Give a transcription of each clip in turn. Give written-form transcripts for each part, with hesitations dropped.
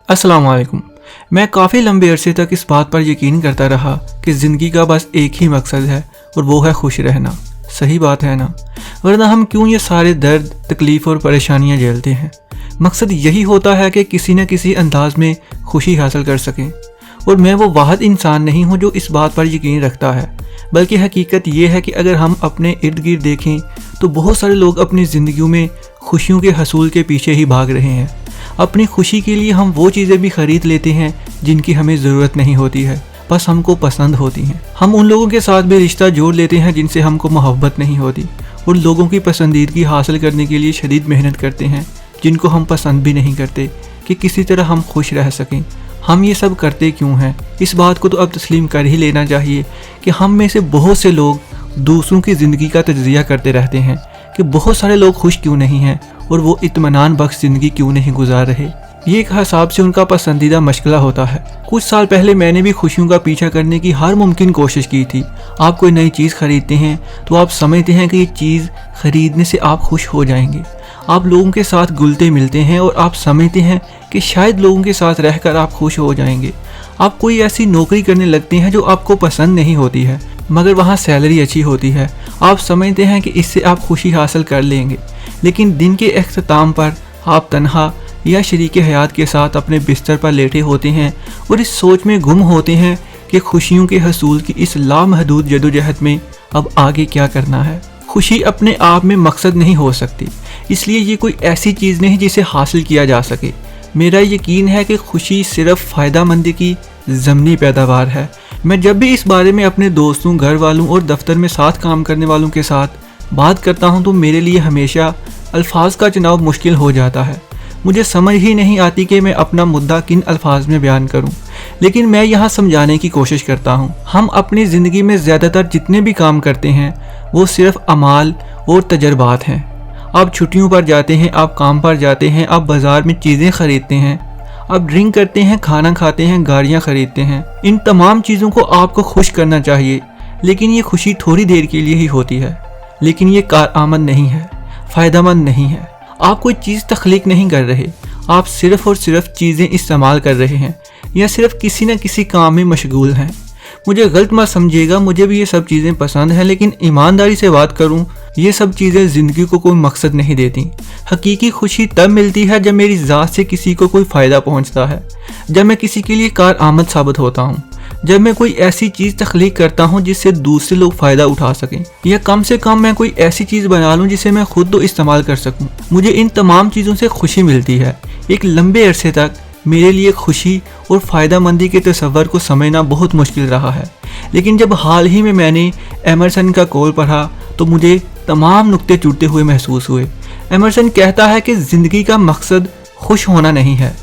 अस्सलाम वालेकुम। मैं काफ़ी लंबे अरसे तक इस बात पर यकीन करता रहा कि ज़िंदगी का बस एक ही मकसद है और वो है खुश रहना। सही बात है ना? वरना हम क्यों ये सारे दर्द, तकलीफ़ और परेशानियाँ झेलते हैं? मकसद यही होता है कि किसी न किसी अंदाज में खुशी हासिल कर सकें। और मैं वो वाहिद इंसान नहीं हूँ जो इस बात पर यकीन रखता है, बल्कि हकीकत ये है कि अगर हम अपने इर्द गिर्द देखें तो बहुत सारे लोग अपनी ज़िंदगियों में खुशियों के हसूल के पीछे ही भाग रहे हैं। अपनी खुशी के लिए हम वो चीज़ें भी ख़रीद लेते हैं जिनकी हमें ज़रूरत नहीं होती है, बस हमको पसंद होती हैं। हम उन लोगों के साथ भी रिश्ता जोड़ लेते हैं जिनसे हमको मोहब्बत नहीं होती, और लोगों की पसंदीदगी हासिल करने के लिए शदीद मेहनत करते हैं जिनको हम पसंद भी नहीं करते कि किसी तरह हम खुश रह सकें। हम ये सब करते क्यों हैं? इस बात को तो अब तस्लीम कर ही लेना चाहिए कि हम में से बहुत से लोग दूसरों की ज़िंदगी का तज्ज़िया करते रहते हैं कि बहुत सारे लोग खुश क्यों नहीं हैं और वो इत्मीनान बख्श ज़िंदगी क्यों नहीं गुजार रहे। ये एक हिसाब से उनका पसंदीदा मशगला होता है। कुछ साल पहले मैंने भी खुशियों का पीछा करने की हर मुमकिन कोशिश की थी। आप कोई नई चीज़ खरीदते हैं तो आप समझते हैं कि ये चीज़ खरीदने से आप खुश हो जाएंगे। आप लोगों के साथ घुलते मिलते हैं और आप समझते हैं कि शायद लोगों के साथ रहकर आप खुश हो जाएंगे। आप कोई ऐसी नौकरी करने लगते हैं जो आपको पसंद नहीं होती है, मगर वहाँ सैलरी अच्छी होती है। आप समझते हैं कि इससे आप खुशी हासिल कर लेंगे, लेकिन दिन के अख्ताम पर आप तन्हा या शरीक हयात के साथ अपने बिस्तर पर लेटे होते हैं और इस सोच में गुम होते हैं कि खुशियों के हसूल की इस लामहदूद जदोजहद में अब आगे क्या करना है। खुशी अपने आप में मकसद नहीं हो सकती, इसलिए ये कोई ऐसी चीज़ नहीं जिसे हासिल किया जा सके। मेरा यकीन है कि खुशी सिर्फ फ़ायदामंदी की ज़मनी पैदावार है। मैं जब भी इस बारे में अपने दोस्तों, घर वालों और दफ्तर में साथ काम करने वालों के साथ बात करता हूँ तो मेरे लिए हमेशा अल्फाज का चुनाव मुश्किल हो जाता है। मुझे समझ ही नहीं आती कि मैं अपना मुद्दा किन अल्फाज में बयान करूं, लेकिन मैं यहाँ समझाने की कोशिश करता हूँ। हम अपनी ज़िंदगी में ज़्यादातर जितने भी काम करते हैं वो सिर्फ अमाल और तजर्बात हैं। आप छुट्टियों पर जाते हैं, आप काम पर जाते हैं, आप बाज़ार में चीज़ें ख़रीदते हैं, आप ड्रिंक करते हैं, खाना खाते हैं, गाड़ियाँ ख़रीदते हैं। इन तमाम चीज़ों को आपको खुश करना चाहिए, लेकिन ये खुशी थोड़ी देर के लिए ही होती है। लेकिन ये कारआमद नहीं है, फ़ायदेमंद नहीं है। आप कोई चीज़ तख्लीक नहीं कर रहे, आप सिर्फ़ और सिर्फ चीज़ें इस्तेमाल कर रहे हैं या सिर्फ किसी न किसी काम में मशगूल हैं। मुझे गलत मत समझिएगा, मुझे भी ये सब चीज़ें पसंद हैं, लेकिन ईमानदारी से बात करूं, ये सब चीज़ें ज़िंदगी को कोई मकसद नहीं देती। हकीकी खुशी तब मिलती है जब मेरी ज़ात से किसी को कोई फ़ायदा पहुंचता है, जब मैं किसी के लिए कारआमद साबित होता हूँ, जब मैं कोई ऐसी चीज़ तख्लीक करता हूँ जिससे दूसरे लोग फ़ायदा उठा सकें, या कम से कम मैं कोई ऐसी चीज़ बना लूँ जिसे मैं खुद तो इस्तेमाल कर सकूँ। मुझे इन तमाम चीज़ों से खुशी मिलती है। एक लंबे अरसे तक मेरे लिए खुशी और फ़ायदामंदी के तस्वर को समझना बहुत मुश्किल रहा है, लेकिन जब हाल ही में मैंने एमरसन का कौल पढ़ा तो मुझे तमाम नुक्ते टूटते हुए महसूस हुए। एमरसन कहता है कि ज़िंदगी का मकसद खुश होना नहीं है,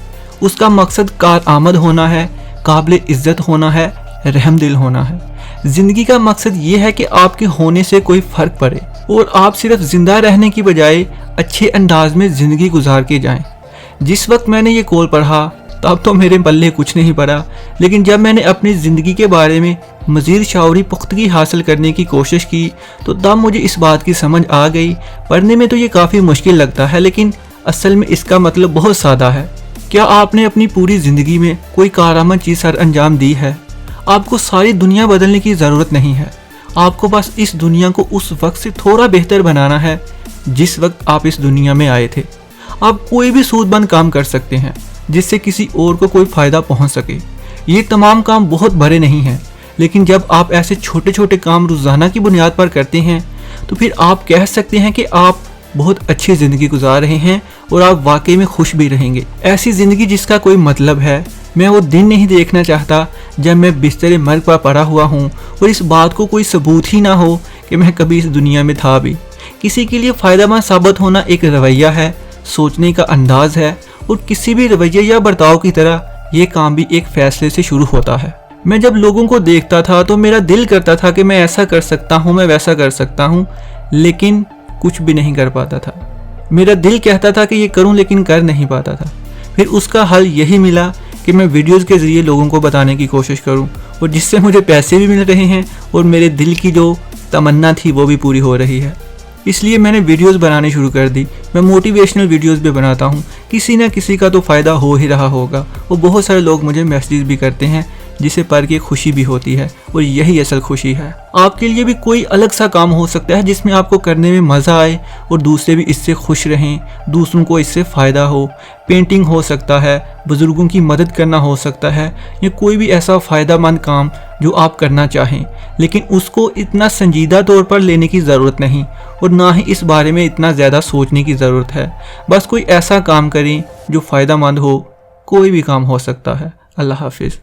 उसका मकसद कारआमद होना है, काबिल इज़्ज़त होना है, रहमदिल होना है। ज़िंदगी का मकसद ये है कि आपके होने से कोई फ़र्क पड़े और आप सिर्फ ज़िंदा रहने की बजाय अच्छे अंदाज में ज़िंदगी गुजार के जाएं। जिस वक्त मैंने ये कौल पढ़ा तब तो मेरे पल्ले कुछ नहीं पड़ा, लेकिन जब मैंने अपनी ज़िंदगी के बारे में मज़ीद शऊरी पुख्तगी हासिल करने की कोशिश की तो तब मुझे इस बात की समझ आ गई। पढ़ने में तो ये काफ़ी मुश्किल लगता है, लेकिन असल में इसका मतलब बहुत सादा है। क्या आपने अपनी पूरी ज़िंदगी में कोई कारआमद चीज़ सर अंजाम दी है? आपको सारी दुनिया बदलने की ज़रूरत नहीं है, आपको बस इस दुनिया को उस वक्त से थोड़ा बेहतर बनाना है जिस वक्त आप इस दुनिया में आए थे। आप कोई भी सूदबंद काम कर सकते हैं जिससे किसी और को कोई फ़ायदा पहुंच सके। ये तमाम काम बहुत बड़े नहीं हैं, लेकिन जब आप ऐसे छोटे छोटे काम रोज़ाना की बुनियाद पर करते हैं तो फिर आप कह सकते हैं कि आप बहुत अच्छी ज़िंदगी गुजार रहे हैं और आप वाकई में खुश भी रहेंगे। ऐसी ज़िंदगी जिसका कोई मतलब है। मैं वो दिन नहीं देखना चाहता जब मैं बिस्तर मर्ग पर पड़ा हुआ हूँ और इस बात को कोई सबूत ही ना हो कि मैं कभी इस दुनिया में था भी। किसी के लिए फ़ायदेमंद साबित होना एक रवैया है, सोचने का अंदाज है, और किसी भी रवैये या बर्ताव की तरह ये काम भी एक फ़ैसले से शुरू होता है। मैं जब लोगों को देखता था तो मेरा दिल करता था कि मैं ऐसा कर सकता हूँ, मैं वैसा कर सकता हूँ, लेकिन कुछ भी नहीं कर पाता था। मेरा दिल कहता था कि ये करूं, लेकिन कर नहीं पाता था। फिर उसका हल यही मिला कि मैं वीडियोस के ज़रिए लोगों को बताने की कोशिश करूं, और जिससे मुझे पैसे भी मिल रहे हैं और मेरे दिल की जो तमन्ना थी वो भी पूरी हो रही है। اس لیے میں نے ویڈیوز بنانی شروع کر دی۔ میں موٹیویشنل ویڈیوز بھی بناتا ہوں، کسی نہ کسی کا تو فائدہ ہو ہی رہا ہوگا، اور بہت سارے لوگ مجھے میسیج بھی کرتے ہیں جسے پڑھ کے خوشی بھی ہوتی ہے، اور یہی اصل خوشی ہے۔ آپ کے لیے بھی کوئی الگ سا کام ہو سکتا ہے جس میں آپ کو کرنے میں مزہ آئے اور دوسرے بھی اس سے خوش رہیں، دوسروں کو اس سے فائدہ ہو۔ پینٹنگ ہو سکتا ہے، بزرگوں کی مدد کرنا ہو سکتا ہے، یا کوئی بھی ایسا فائدہ مند کام جو آپ کرنا چاہیں، لیکن اس کو اتنا سنجیدہ طور پر لینے کی ضرورت نہیں، اور نہ ہی اس بارے میں اتنا زیادہ سوچنے کی ضرورت ہے۔ بس کوئی ایسا کام کریں جو فائدہ مند ہو، کوئی بھی کام ہو سکتا ہے۔ اللہ حافظ۔